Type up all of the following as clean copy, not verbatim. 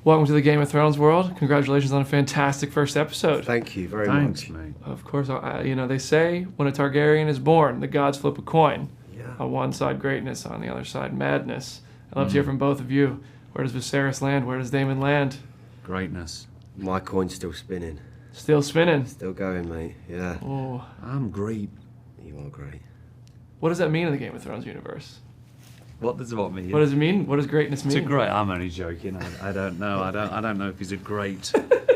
Welcome to the Game of Thrones world. Congratulations on a fantastic first episode. Thank you very Thanks, much. mate. Of course, they say when a Targaryen is born, the gods flip a coin. Yeah. On one side, greatness. On the other side, madness. I'd love to hear from both of you. Where does Viserys land? Where does Daemon land? Greatness. My coin's still spinning. Still spinning. Still going, mate. Yeah. Oh, I'm great. You are great. what does that mean in the Game of Thrones universe? What does what mean? What does it mean? What does greatness mean? It's a great. I'm only joking. I don't know. I don't know if he's a great.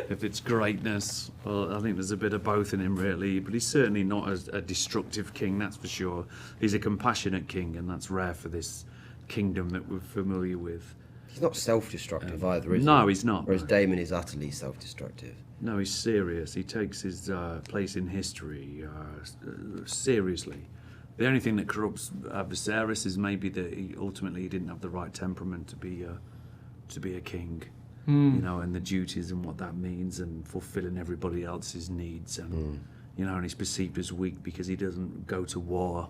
If it's greatness, well, I think there's a bit of both in him, really. But he's certainly not a destructive king, that's for sure. He's a compassionate king, and that's rare for this kingdom that we're familiar with. He's not self-destructive either, is he? No, he's not. Whereas Daemon is utterly self-destructive. No, he's serious. He takes his place in history seriously. The only thing that corrupts Viserys is maybe that he ultimately didn't have the right temperament to be a king, you know, and the duties and what that means, and fulfilling everybody else's needs, and you know, and he's perceived as weak because he doesn't go to war.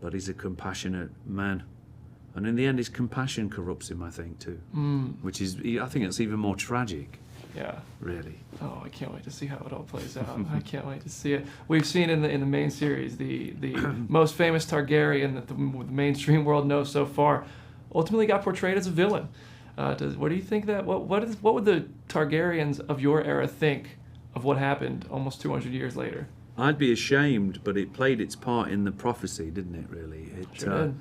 But he's a compassionate man, and in the end, his compassion corrupts him, I think, too, which is, I think, it's even more tragic. Yeah. Really. Oh, I can't wait to see how it all plays out. I can't wait to see it. We've seen in the main series the most famous Targaryen that the mainstream world knows so far ultimately got portrayed as a villain. What do you think that what would the Targaryens of your era think of what happened almost 200 years later? I'd be ashamed, but it played its part in the prophecy, didn't it? Really. It, Sure did.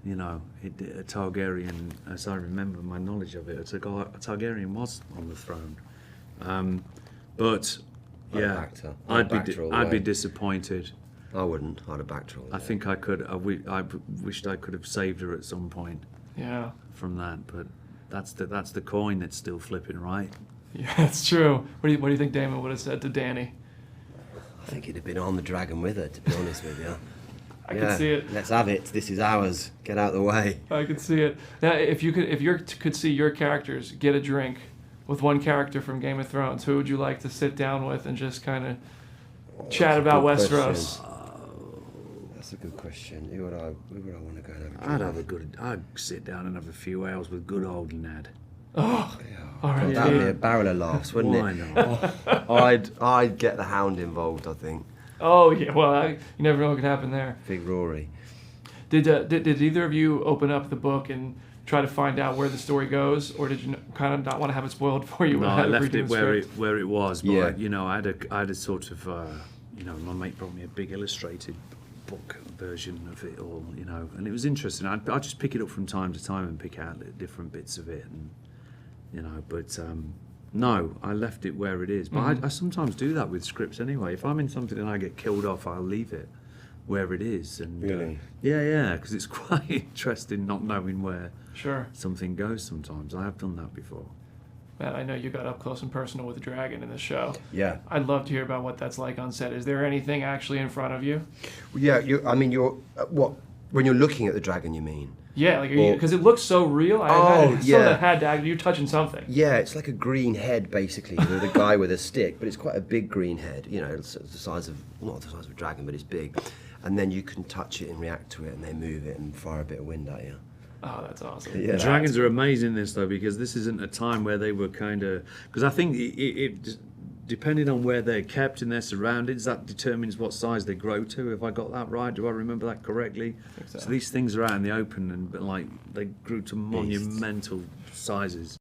You know, a Targaryen, as I remember my knowledge of it, a Targaryen was on the throne. But yeah, I'd be disappointed. I wouldn't. I'd have backed her all the I way. think I could. I wished I could have saved her at some point Yeah. from that. But that's the coin that's still flipping, right? Yeah, that's true. What do you think Daemon would have said to Dany? I think he'd have been on the dragon with her, to be honest with you. I could see it. Let's have it. This is ours. Get out of the way. I could see it. Now, if you could see your characters get a drink with one character from Game of Thrones, who would you like to sit down with and just kind of chat about Good Westeros? question. That's a good question. Who would I want to go and have a drink I'd sit down and have a few ales with good old Ned. Oh, all right. with? That'd be a barrel of laughs, wouldn't Why it? not? I'd get the Hound involved, I think. Oh yeah. Well, you never know what could happen there. Big Rory. Did either of you open up the book and try to find out where the story goes, or did you kind of not want to have it spoiled for you? No, I left it where it was. But Yeah. you know, I had a sort of you know, my mate brought me a big illustrated book version of it all, you know, and it was interesting. I'd just pick it up from time to time and pick out different bits of it, and you know, but no, I left it where it is. But I sometimes do that with scripts anyway. If I'm in something and I get killed off, I'll leave it where it is. And Really? yeah, because it's quite interesting not knowing where Sure. something goes sometimes. I have done that before. Matt, I know you got up close and personal with the dragon in the show. Yeah. I'd love to hear about what that's like on set. Is there anything actually in front of you? Yeah, you're what? When you're looking at the dragon, you mean? Yeah, like Well- because it looks so real. Yeah. Had to act. You're touching something. Yeah, it's like a green head basically with a guy with a stick, but it's quite a big green head. You know, it's the size of not the size of a dragon, but it's big. And then you can touch it and react to it, and they move it and fire a bit of wind at you. Oh, that's awesome. Yeah. The dragons are amazing in this though, because this isn't a time where they were kind of, because I think it depending on where they're kept in their surroundings, that determines what size they grow to. Have I got that right? Do I remember that correctly? think so. So these things are out in the open, and like they grew to monumental sizes.